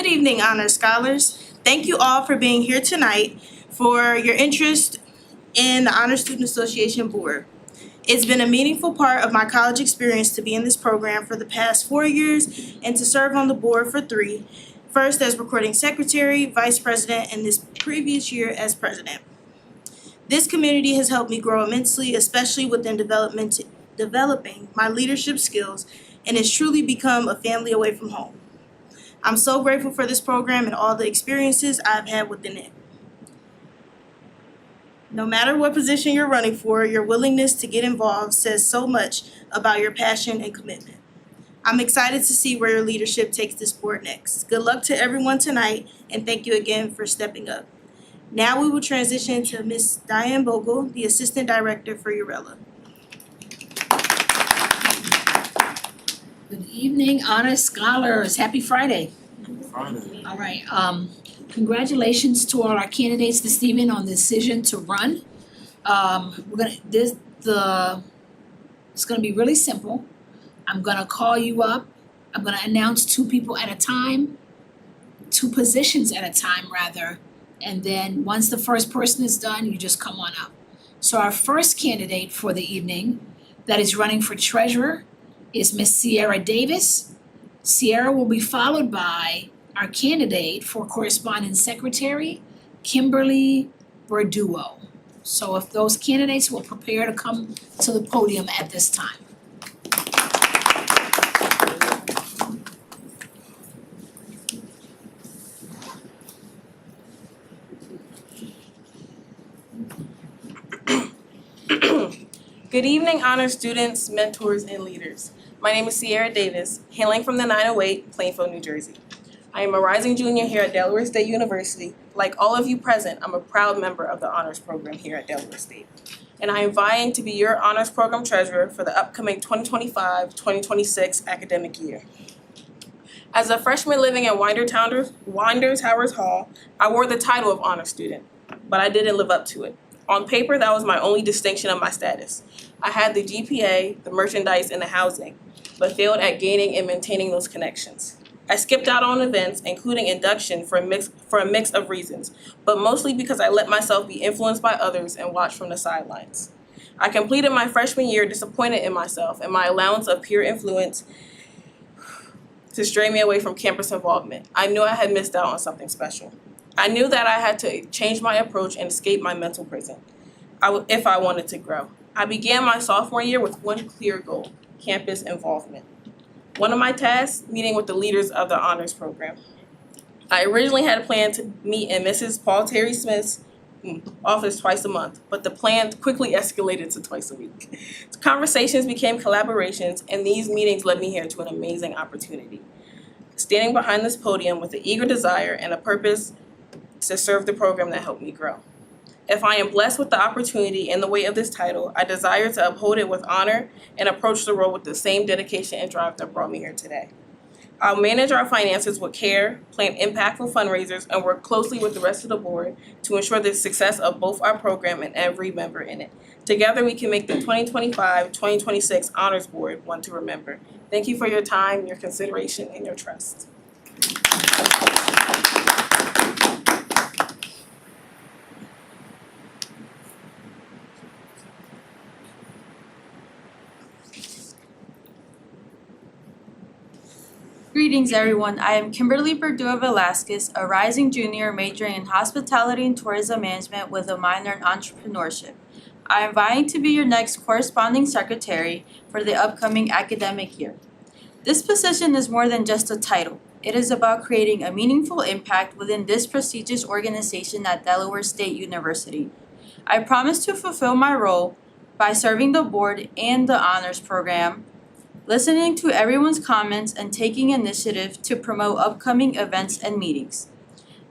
Good evening, Honor Scholars. Thank you all for being here tonight for your interest in the Honor Student Association Board. It's been a meaningful part of my college experience to be in this program for the past 4 years and to serve on the board for 3, first as recording secretary, vice president, and this previous year as president. This community has helped me grow immensely, especially within developing my leadership skills, and has truly become a family away from home. I'm so grateful for this program and all the experiences I've had within it. No matter what position you're running for, your willingness to get involved says so much about your passion and commitment. I'm excited to see where your leadership takes this board next. Good luck to everyone tonight, and thank you again for stepping up. Now we will transition to Ms. Dianne Bogle, the Assistant Director for URELAH. Good evening, Honor Scholars. Happy Friday. Friday. All right. Congratulations to all our candidates this evening on the decision to run. It's gonna be really simple. I'm gonna call you up. I'm gonna announce 2 people at a time, 2 positions at a time rather. And then once the first person is done, you just come on up. So our first candidate for the evening that is running for treasurer is Miss Cierra Davis. Cierra will be followed by our candidate for correspondence secretary, Kimberly Berduo. So if those candidates will prepare to come to the podium at this time. Good evening, honor students, mentors, and leaders. My name is Cierra Davis, hailing from the 908, Plainfield, New Jersey. I am a rising junior here at Delaware State University. Like all of you present, I'm a proud member of the honors program here at Delaware State. And I am vying to be your honors program treasurer for the upcoming 2025-2026 academic year. As a freshman living at Winder Towers Hall, I wore the title of honor student, but I didn't live up to it. On paper, that was my only distinction of my status. I had the GPA, the merchandise, and the housing, but failed at gaining and maintaining those connections. I skipped out on events, including induction, for a mix of reasons, but mostly because I let myself be influenced by others and watched from the sidelines. I completed my freshman year disappointed in myself and my allowance of peer influence to stray me away from campus involvement. I knew I had missed out on something special. I knew that I had to change my approach and escape my mental prison if I wanted to grow. I began my sophomore year with one clear goal: campus involvement. One of my tasks, meeting with the leaders of the honors program. I originally had a plan to meet in Mrs. Paul Terry Smith's office twice a month, but the plan quickly escalated to twice a week. Conversations became collaborations, and these meetings led me here to an amazing opportunity. Standing behind this podium with an eager desire and a purpose to serve the program that helped me grow. If I am blessed with the opportunity and the weight of this title, I desire to uphold it with honor and approach the role with the same dedication and drive that brought me here today. I'll manage our finances with care, plan impactful fundraisers, and work closely with the rest of the board to ensure the success of both our program and every member in it. Together, we can make the 2025-2026 Honors Board one to remember. Thank you for your time, your consideration, and your trust. Greetings, everyone. I am Kimberly Berduo Velasquez, a rising junior majoring in hospitality and tourism management with a minor in entrepreneurship. I am vying to be your next corresponding secretary for the upcoming academic year. This position is more than just a title. It is about creating a meaningful impact within this prestigious organization at Delaware State University. I promise to fulfill my role by serving the board and the honors program, listening to everyone's comments, and taking initiative to promote upcoming events and meetings.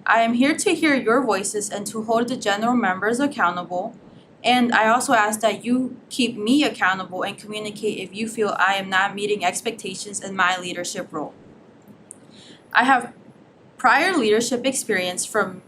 I am here to hear your voices and to hold the general members accountable, and I also ask that you keep me accountable and communicate if you feel I am not meeting expectations in my leadership role. I have prior leadership experience from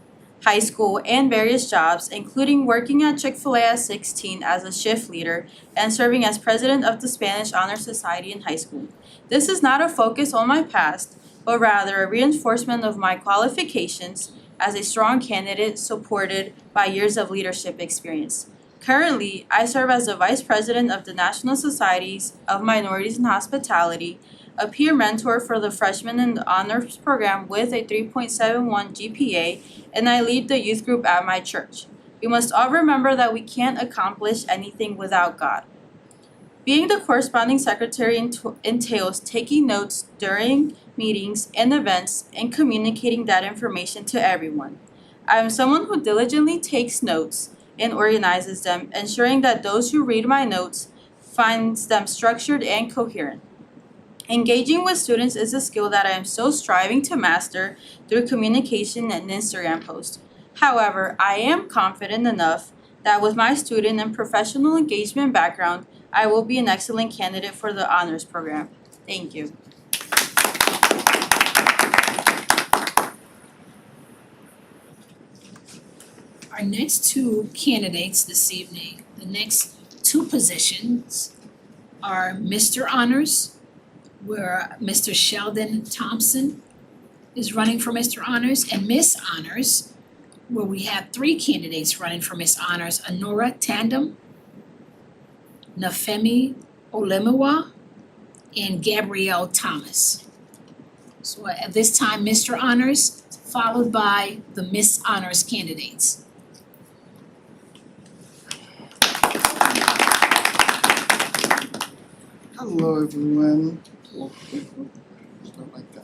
high school and various jobs, including working at Chick-fil-A at 16 as a shift leader and serving as president of the Spanish Honor Society in high school. This is not a focus on my past, but rather a reinforcement of my qualifications as a strong candidate supported by years of leadership experience. Currently, I serve as the Vice President of the National Societies of Minorities in Hospitality, a peer mentor for the freshmen in the honors program with a 3.71 GPA, and I lead the youth group at my church. We must all remember that we can't accomplish anything without God. Being the corresponding secretary entails taking notes during meetings and events and communicating that information to everyone. I am someone who diligently takes notes and organizes them, ensuring that those who read my notes finds them structured and coherent. Engaging with students is a skill that I am still striving to master through communication and Instagram posts. However, I am confident enough that with my student and professional engagement background, I will be an excellent candidate for the honors program. Thank you. Our next two candidates this evening, the next two positions are Mr. Honors, where Mr. Sheldon Thompson is running for Mr. Honors, and Miss Honors, where we have three candidates running for Miss Honors, Enora Tamdem, Nafemi Olumuyiwa, and Gabriel Thomas. So at this time, Mr. Honors, followed by the Miss Honors candidates. Hello everyone.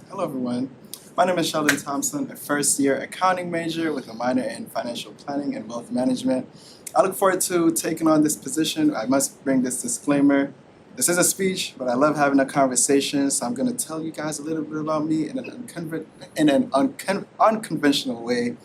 Hello everyone. My name is Sheldon Thompson, a first-year accounting major with a minor in financial planning and wealth management. I look forward to taking on this position. I must bring this disclaimer. This is a speech, but I love having a conversation, so I'm going to tell you guys a little bit about me in an unconventional way.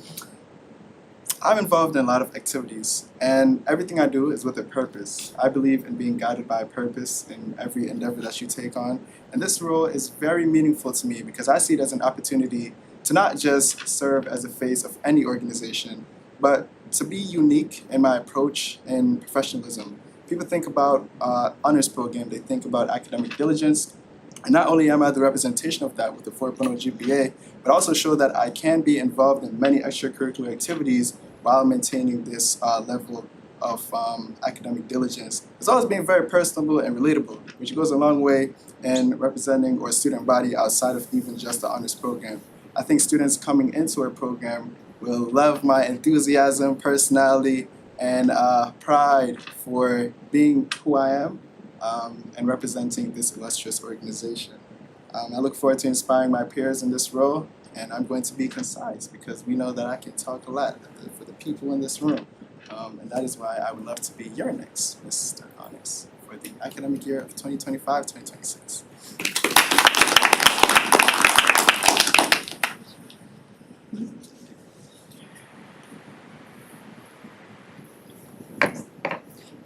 I'm involved in a lot of activities, and everything I do is with a purpose. I believe in being guided by a purpose in every endeavor that you take on, and this role is very meaningful to me because I see it as an opportunity to not just serve as a face of any organization, but to be unique in my approach and professionalism. People think about honors program, they think about academic diligence, and not only am I the representation of that with the 4.0 GPA, but also show that I can be involved in many extracurricular activities while maintaining this level of academic diligence. It's always being very personable and relatable, which goes a long way in representing our student body outside of even just the honors program. I think students coming into our program will love my enthusiasm, personality, and pride for being who I am and representing this illustrious organization. I look forward to inspiring my peers in this role, and I'm going to be concise because we know that I can talk a lot for the people in this room. And that is why I would love to be your next Mr. Honors for the academic year of 2025-2026.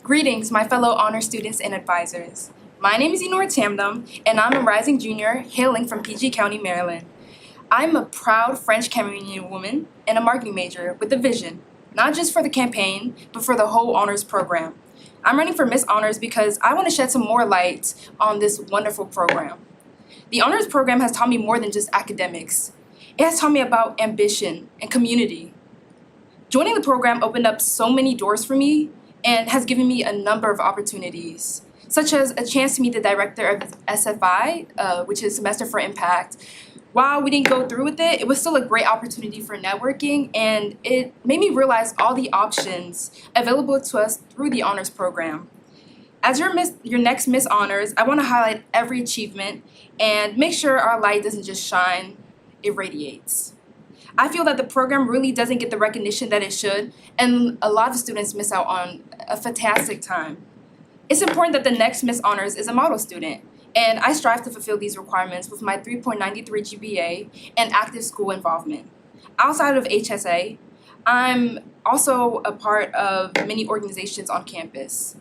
Greetings, my fellow honor students and advisors. My name is Enora Tamdem, and I'm a rising junior hailing from PG County, Maryland. I'm a proud French Cameroonian woman and a marketing major with a vision, not just for the campaign, but for the whole honors program. I'm running for Miss Honors because I want to shed some more light on this wonderful program. The honors program has taught me more than just academics. It has taught me about ambition and community. Joining the program opened up so many doors for me and has given me a number of opportunities, such as a chance to meet the director of SFI, which is Semester for Impact. While we didn't go through with it, it was still a great opportunity for networking, and it made me realize all the options available to us through the honors program. As your next Miss Honors, I want to highlight every achievement and make sure our light doesn't just shine, it radiates. I feel that the program really doesn't get the recognition that it should, and a lot of students miss out on a fantastic time. It's important that the next Miss Honors is a model student, and I strive to fulfill these requirements with my 3.93 GPA and active school involvement. Outside of HSA, I'm also a part of many organizations on campus.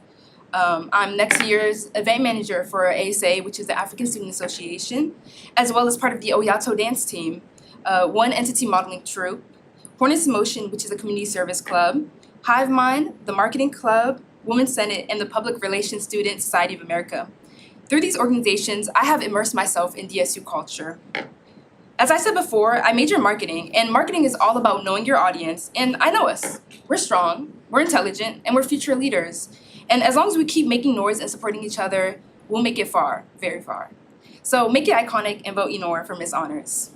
I'm next year's event manager for ASA, which is the African Student Association, as well as part of the Oyato dance team, one entity modeling troupe, Hornets in Motion, which is a community service club, Hive Mind, the Marketing Club, Women's Senate, and the Public Relations Student Society of America. Through these organizations, I have immersed myself in DSU culture. As I said before, I major in marketing, and marketing is all about knowing your audience, and I know us. We're strong, we're intelligent, and we're future leaders. And as long as we keep making noise and supporting each other, we'll make it far, very far. So make it iconic and vote Enora for Miss Honors.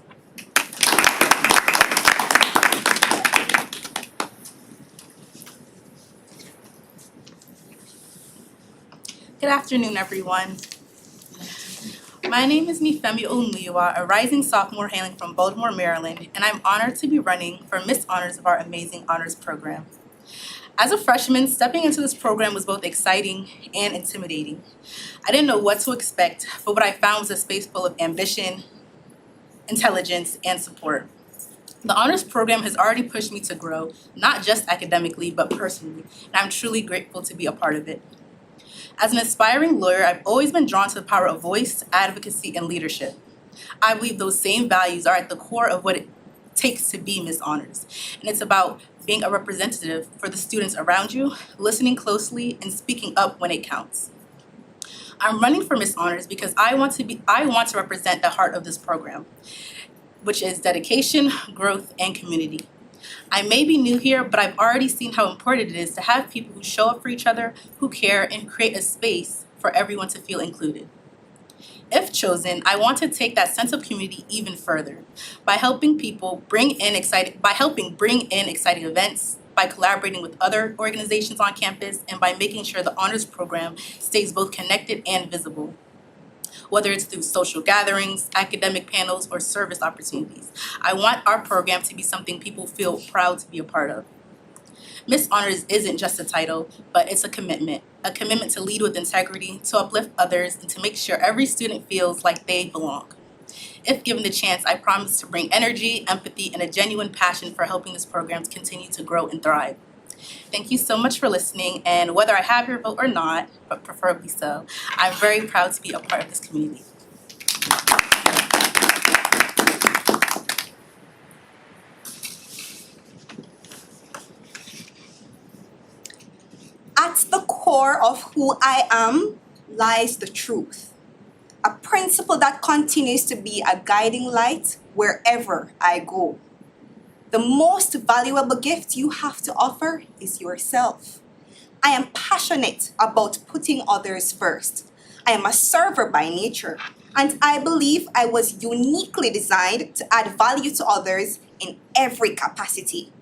Good afternoon, everyone. My name is Nifemi Olumuyiwa, a rising sophomore hailing from Baltimore, Maryland, and I'm honored to be running for Miss Honors of our amazing honors program. As a freshman, stepping into this program was both exciting and intimidating. I didn't know what to expect, but what I found was a space full of ambition, intelligence, and support. The honors program has already pushed me to grow, not just academically, but personally, and I'm truly grateful to be a part of it. As an aspiring lawyer, I've always been drawn to the power of voice, advocacy, and leadership. I believe those same values are at the core of what it takes to be Miss Honors. And it's about being a representative for the students around you, listening closely, and speaking up when it counts. I'm running for Miss Honors because I want to represent the heart of this program, which is dedication, growth, and community. I may be new here, but I've already seen how important it is to have people who show up for each other, who care, and create a space for everyone to feel included. If chosen, I want to take that sense of community even further by helping bring in exciting events, by collaborating with other organizations on campus, and by making sure the honors program stays both connected and visible. Whether it's through social gatherings, academic panels, or service opportunities, I want our program to be something people feel proud to be a part of. Miss Honors isn't just a title, but it's a commitment to lead with integrity, to uplift others, and to make sure every student feels like they belong. If given the chance, I promise to bring energy, empathy, and a genuine passion for helping this program to continue to grow and thrive. Thank you so much for listening, and whether I have your vote or not, but preferably so, I'm very proud to be a part of this community. At the core of who I am lies the truth, a principle that continues to be a guiding light wherever I go. The most valuable gift you have to offer is yourself. I am passionate about putting others first. I am a server by nature, and I believe I was uniquely designed to add value to others in every capacity.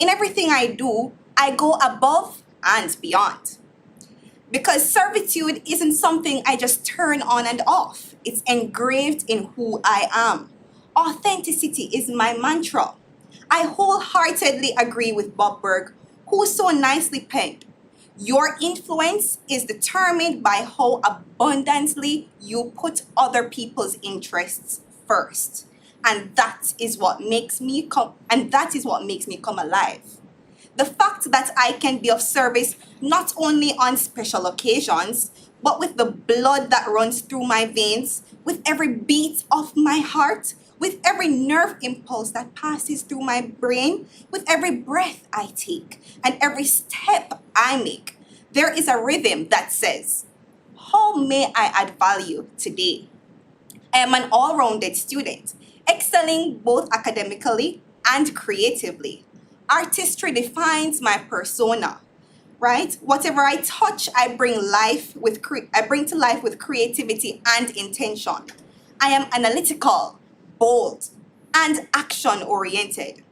In everything I do, I go above and beyond. Because servitude isn't something I just turn on and off. It's engraved in who I am. Authenticity is my mantra. I wholeheartedly agree with Bob Berg, who so nicely penned, "Your influence is determined by how abundantly you put other people's interests first." And that is what makes me come alive. The fact that I can be of service not only on special occasions, but with the blood that runs through my veins, with every beat of my heart, with every nerve impulse that passes through my brain, with every breath I take, and every step I make, there is a rhythm that says, "How may I add value today?" I am an all-rounded student, excelling both academically and creatively. Artistry defines my persona, right? Whatever I touch, I bring to life with creativity and intention. I am analytical, bold, and action-oriented.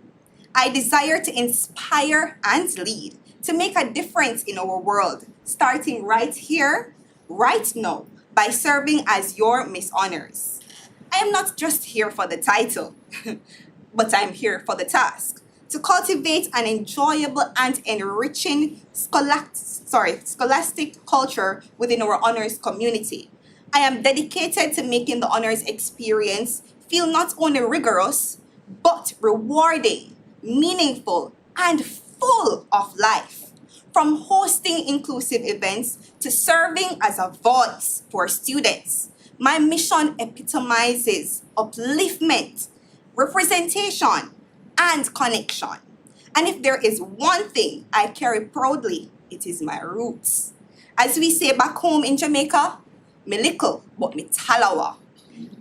I desire to inspire and lead, to make a difference in our world, starting right here, right now, by serving as your Miss Honors. I am not just here for the title, but I'm here for the task, to cultivate an enjoyable and enriching scholastic culture within our honors community. I am dedicated to making the honors experience feel not only rigorous, but rewarding, meaningful, and full of life. From hosting inclusive events to serving as a voice for students, my mission epitomizes upliftment, representation, and connection. And if there is one thing I carry proudly, it is my roots. As we say back home in Jamaica, me little, but me talawa.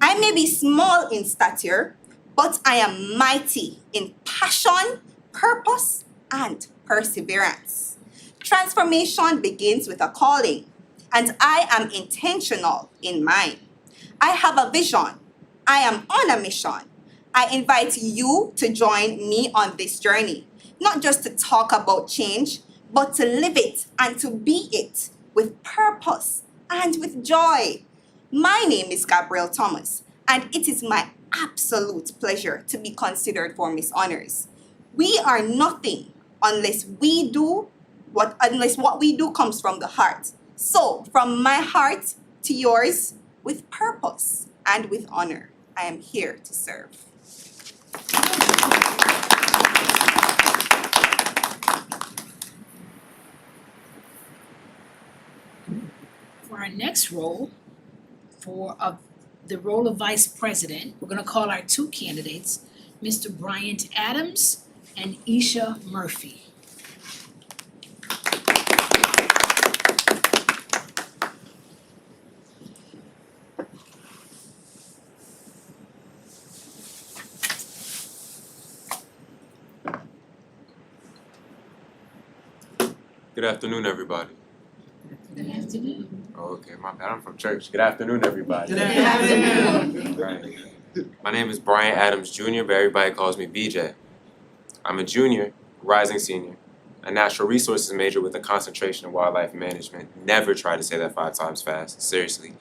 I may be small in stature, but I am mighty in passion, purpose, and perseverance. Transformation begins with a calling, and I am intentional in mine. I have a vision. I am on a mission. I invite you to join me on this journey, not just to talk about change, but to live it and to be it with purpose and with joy. My name is Gabriel Thomas, and it is my absolute pleasure to be considered for Miss Honors. We are nothing unless what we do comes from the heart. So, from my heart to yours, with purpose and with honor, I am here to serve. For our next role, the role of Vice President, we're gonna call our two candidates, Mr. Bryant Adams and Isha Murphy. Good afternoon, everybody. Good afternoon. Oh, okay, my bad. I'm from church. Good afternoon, everybody. Good afternoon. Right. My name is Bryant Adams Jr., but everybody calls me BJ. I'm a junior, rising senior, a natural resources major with a concentration in wildlife management. Never try to say that 5 times fast, seriously.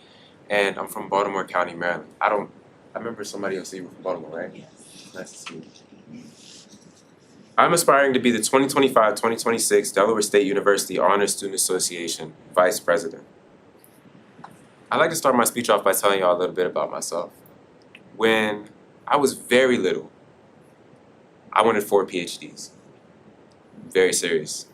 And I'm from Baltimore County, Maryland. I remember somebody else said you were from Baltimore, right? Yes. Nice to see you. I'm aspiring to be the 2025-2026 Delaware State University Honors Student Association Vice President. I'd like to start my speech off by telling y'all a little bit about myself. When I was very little, I wanted 4 PhDs. Very serious.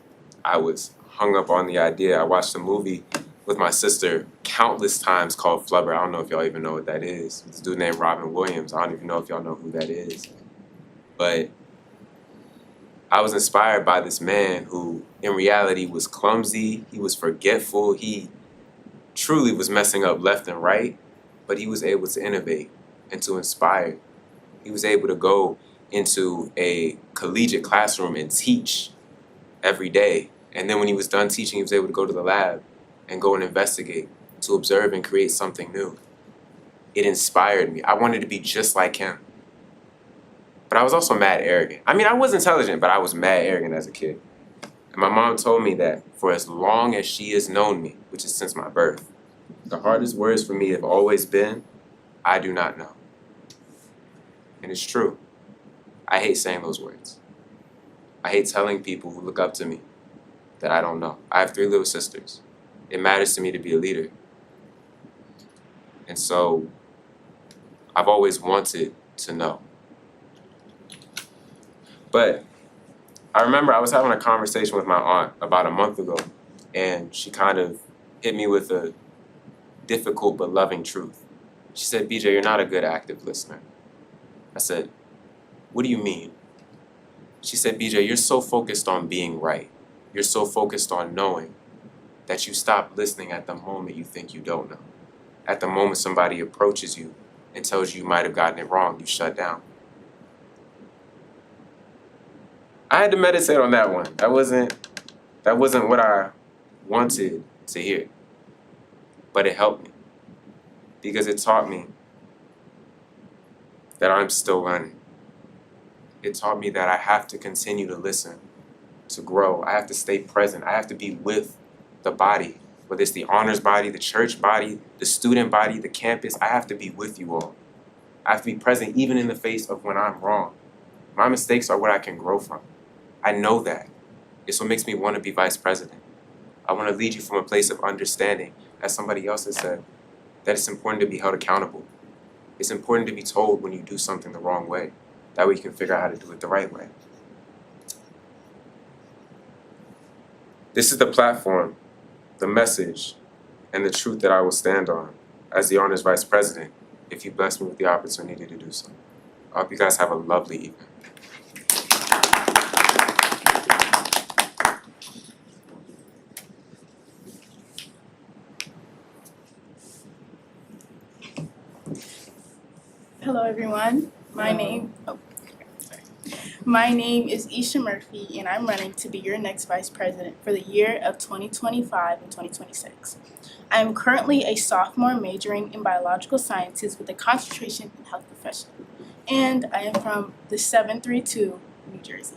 I was hung up on the idea. I watched a movie with my sister countless times called Flubber. I don't know if y'all even know what that is. This dude named Robin Williams. I don't even know if y'all know who that is. But I was inspired by this man who, in reality, was clumsy, he was forgetful, he truly was messing up left and right, but he was able to innovate and to inspire. He was able to go into a collegiate classroom and teach every day. And then when he was done teaching, he was able to go to the lab and go and investigate, to observe and create something new. It inspired me. I wanted to be just like him. But I was also mad arrogant. I mean, I was intelligent, but I was mad arrogant as a kid. And my mom told me that for as long as she has known me, which is since my birth, the hardest words for me have always been, I do not know. And it's true. I hate saying those words. I hate telling people who look up to me that I don't know. I have 3 little sisters. It matters to me to be a leader. And so I've always wanted to know. But I remember I was having a conversation with my aunt about a month ago, and she kind of hit me with a difficult but loving truth. She said, BJ, you're not a good active listener. I said, what do you mean? She said, BJ, you're so focused on being right. You're so focused on knowing that you stop listening at the moment you think you don't know. At the moment somebody approaches you and tells you might have gotten it wrong, you shut down. I had to meditate on that one. That wasn't what I wanted to hear. But it helped me. Because it taught me that I'm still learning. It taught me that I have to continue to listen, to grow. I have to stay present. I have to be with the body, whether it's the honors body, the church body, the student body, the campus. I have to be with you all. I have to be present even in the face of when I'm wrong. My mistakes are what I can grow from. I know that. It's what makes me want to be vice president. I want to lead you from a place of understanding, as somebody else has said, that it's important to be held accountable. It's important to be told when you do something the wrong way. That way you can figure out how to do it the right way. This is the platform, the message, and the truth that I will stand on as the honors vice president if you bless me with the opportunity to do so. I hope you guys have a lovely evening. Hello everyone, My name is Isha Murphy, and I'm running to be your next vice president for the year of 2025 and 2026. I am currently a sophomore majoring in biological sciences with a concentration in health profession, and I am from the 732, New Jersey.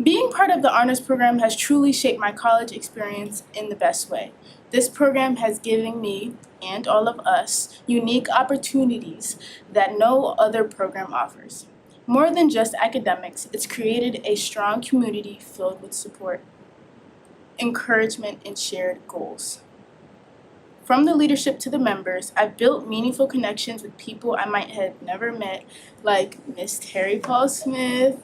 Being part of the honors program has truly shaped my college experience in the best way. This program has given me, and all of us, unique opportunities that no other program offers. More than just academics, it's created a strong community filled with support, encouragement, and shared goals. From the leadership to the members, I've built meaningful connections with people I might have never met, like Miss Terry Paul Smith,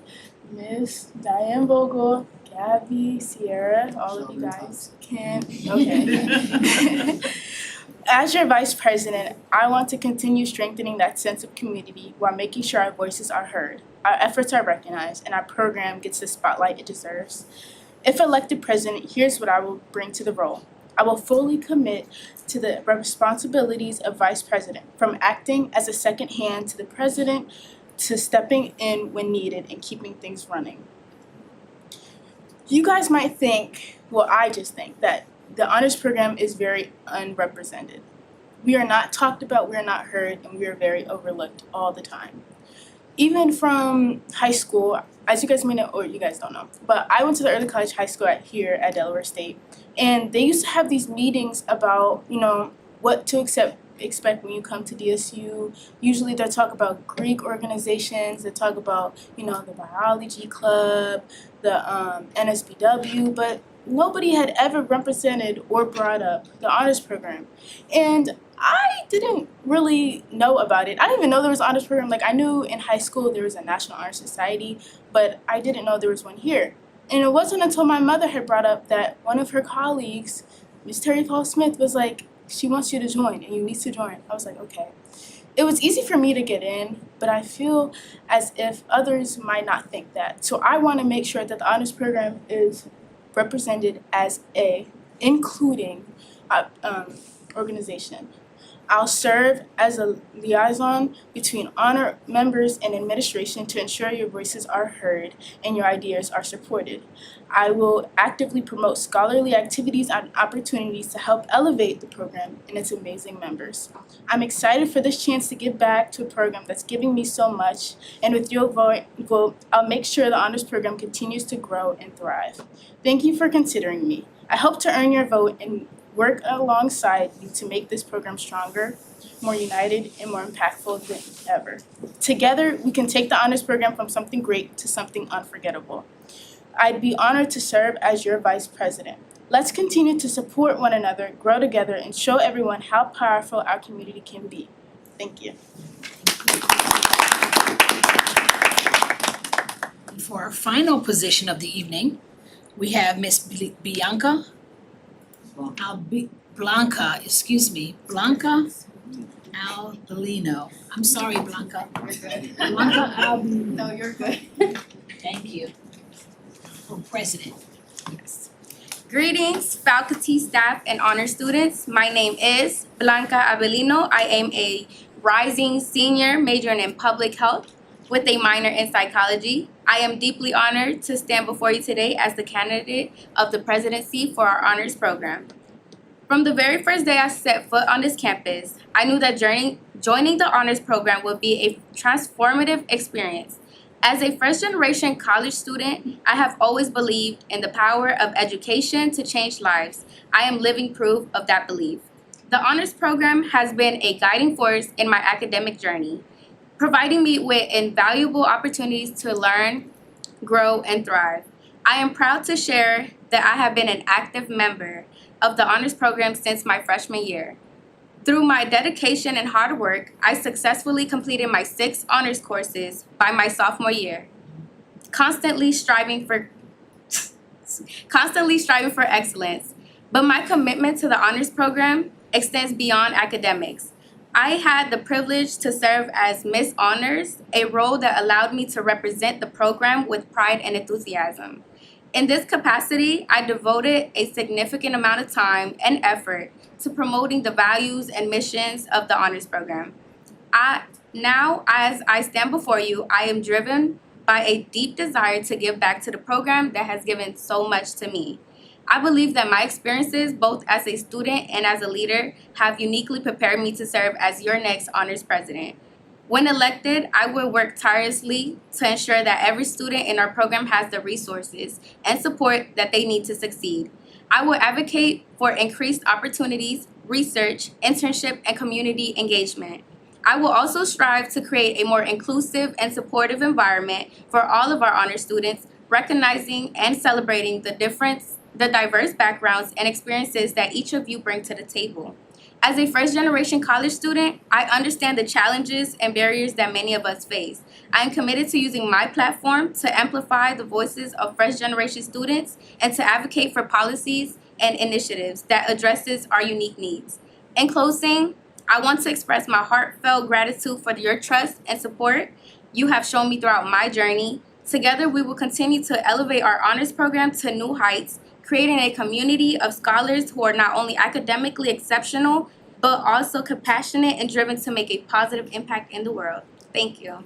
Miss Dianne Bogle, Gabby, Cierra, all of you guys, Kim, okay. As your vice president, I want to continue strengthening that sense of community while making sure our voices are heard, our efforts are recognized, and our program gets the spotlight it deserves. If elected president, here's what I will bring to the role. I will fully commit to the responsibilities of vice president, from acting as a second hand to the president to stepping in when needed and keeping things running. You guys might think, well, I just think that the honors program is very unrepresented. We are not talked about, we are not heard, and we are very overlooked all the time. Even from high school, as you guys may know, or you guys don't know, but I went to the early college high school here at Delaware State, and they used to have these meetings about, what to expect when you come to DSU. Usually they talk about Greek organizations, they talk about, the biology club, the NSBW, but nobody had ever represented or brought up the honors program. And I didn't really know about it. I didn't even know there was an honors program. Like, I knew in high school there was a National Honor Society, but I didn't know there was one here. And it wasn't until my mother had brought up that one of her colleagues, Miss Terry Paul Smith, was like, she wants you to join and you need to join. I was like, okay. It was easy for me to get in, but I feel as if others might not think that. So I want to make sure that the honors program is represented as a including organization. I'll serve as a liaison between honor members and administration to ensure your voices are heard and your ideas are supported. I will actively promote scholarly activities and opportunities to help elevate the program and its amazing members. I'm excited for this chance to give back to a program that's giving me so much, and with your vote, I'll make sure the honors program continues to grow and thrive. Thank you for considering me. I hope to earn your vote and work alongside you to make this program stronger, more united, and more impactful than ever. Together, we can take the honors program from something great to something unforgettable. I'd be honored to serve as your vice president. Let's continue to support one another, grow together, and show everyone how powerful our community can be. Thank you. For our final position of the evening, we have Miss Blanca Abelino. I'm sorry, Blanca. Blanca Abelino. No, you're good. Thank you. For president. Yes. Greetings, faculty, staff, and honor students. My name is Blanca Abelino. I am a rising senior majoring in public health with a minor in psychology. I am deeply honored to stand before you today as the candidate of the presidency for our honors program. From the very first day I set foot on this campus, I knew that joining the honors program would be a transformative experience. As a first-generation college student, I have always believed in the power of education to change lives. I am living proof of that belief. The honors program has been a guiding force in my academic journey, providing me with invaluable opportunities to learn, grow, and thrive. I am proud to share that I have been an active member of the honors program since my freshman year. Through my dedication and hard work, I successfully completed my 6 honors courses by my sophomore year, constantly striving for excellence. But my commitment to the honors program extends beyond academics. I had the privilege to serve as Miss Honors, a role that allowed me to represent the program with pride and enthusiasm. In this capacity, I devoted a significant amount of time and effort to promoting the values and missions of the honors program. Now, as I stand before you, I am driven by a deep desire to give back to the program that has given so much to me. I believe that my experiences, both as a student and as a leader, have uniquely prepared me to serve as your next honors president. When elected, I will work tirelessly to ensure that every student in our program has the resources and support that they need to succeed. I will advocate for increased opportunities, research, internship, and community engagement. I will also strive to create a more inclusive and supportive environment for all of our honor students, recognizing and celebrating the diverse backgrounds and experiences that each of you bring to the table. As a first-generation college student, I understand the challenges and barriers that many of us face. I am committed to using my platform to amplify the voices of first-generation students and to advocate for policies and initiatives that addresses our unique needs. In closing, I want to express my heartfelt gratitude for your trust and support you have shown me throughout my journey. Together, we will continue to elevate our honors program to new heights, creating a community of scholars who are not only academically exceptional, but also compassionate and driven to make a positive impact in the world. Thank you.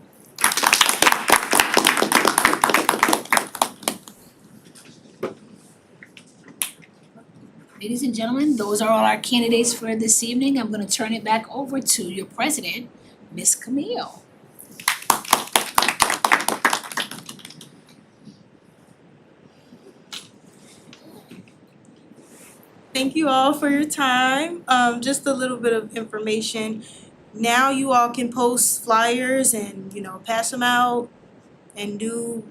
Ladies and gentlemen, those are all our candidates for this evening. I'm gonna turn it back over to your president, Ms. Kamil. Thank you all for your time. Just a little bit of information. Now you all can post flyers and, pass them out and do,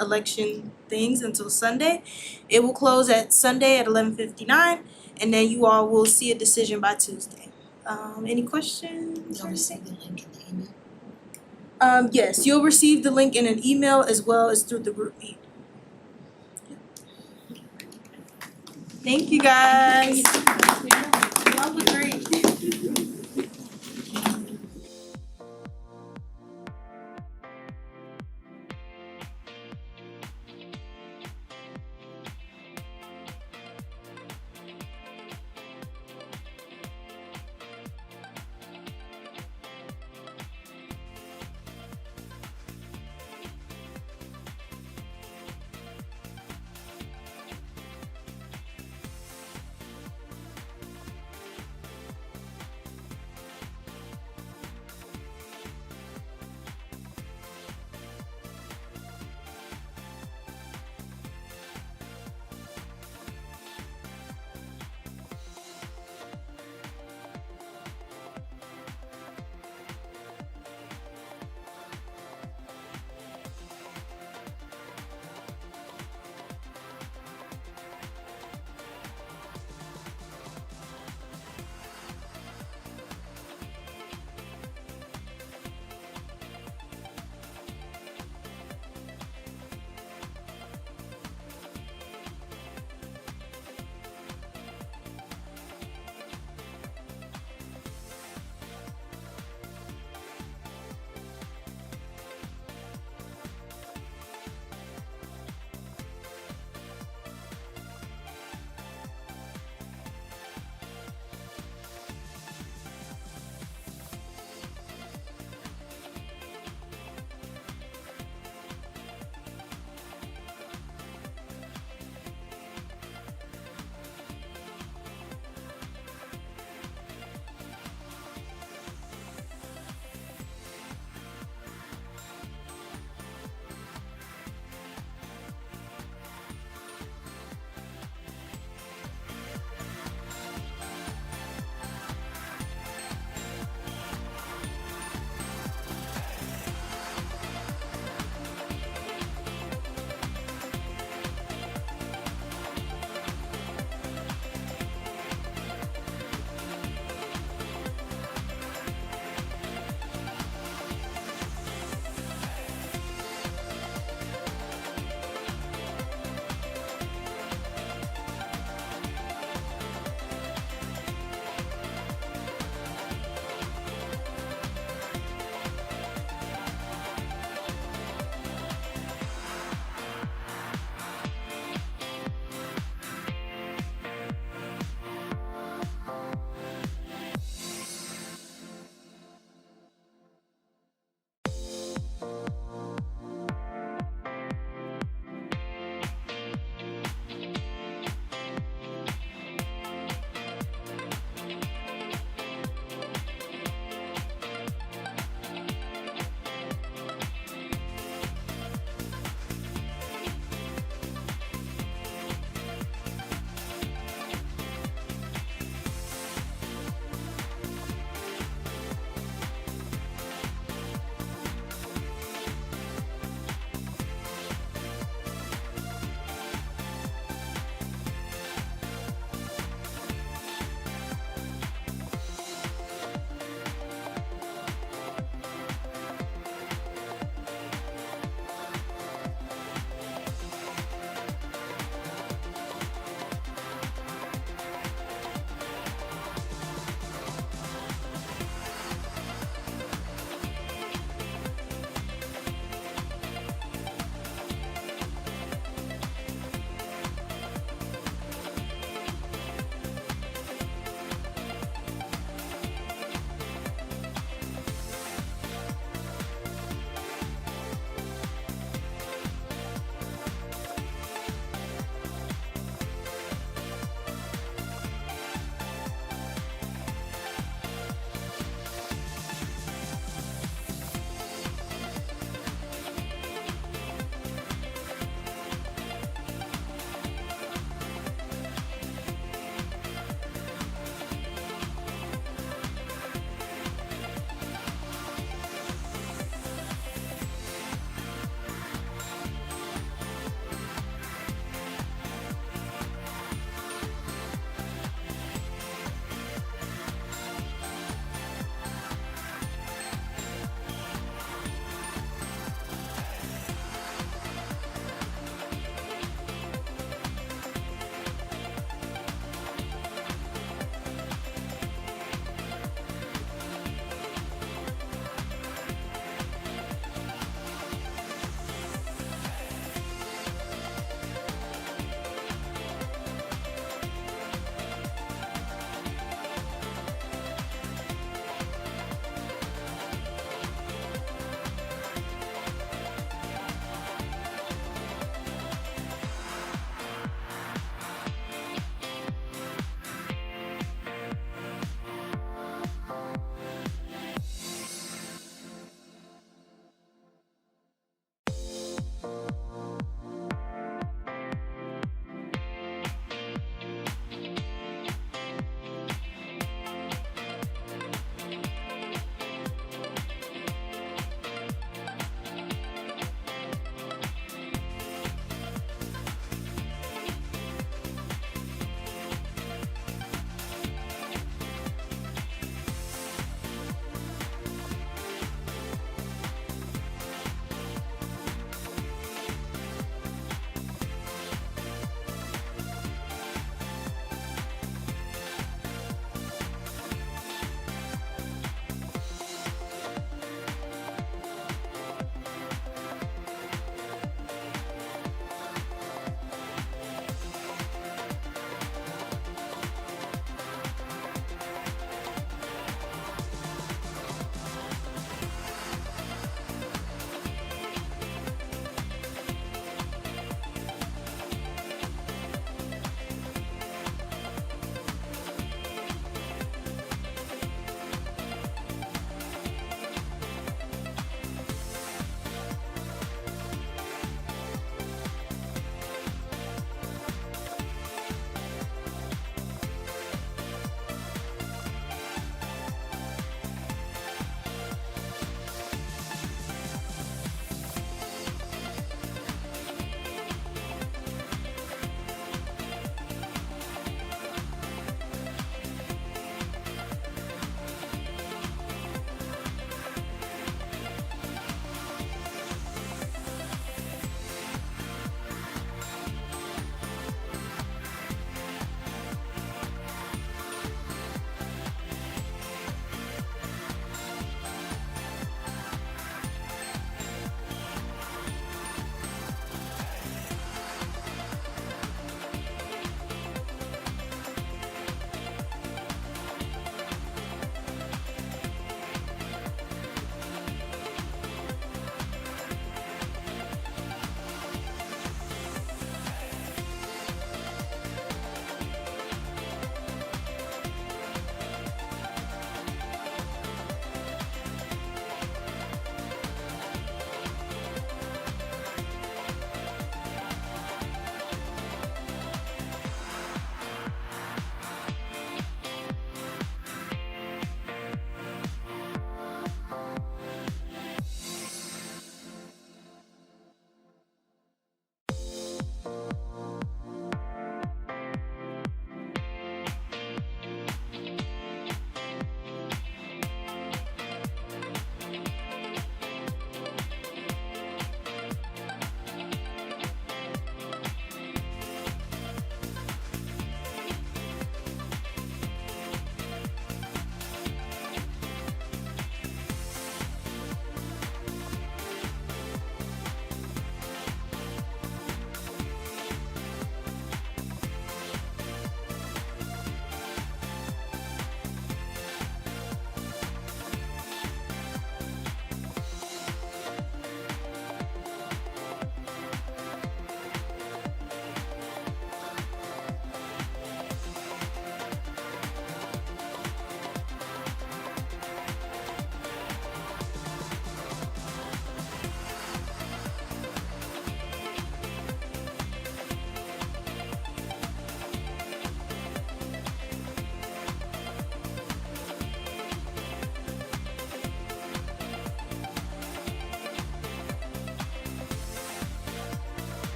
election things until Sunday. It will close at Sunday at 11:59, and then you all will see a decision by Tuesday. Any questions? You'll receive the link in the email. Yes, you'll receive the link in an email as well as through the group meet. Thank you guys.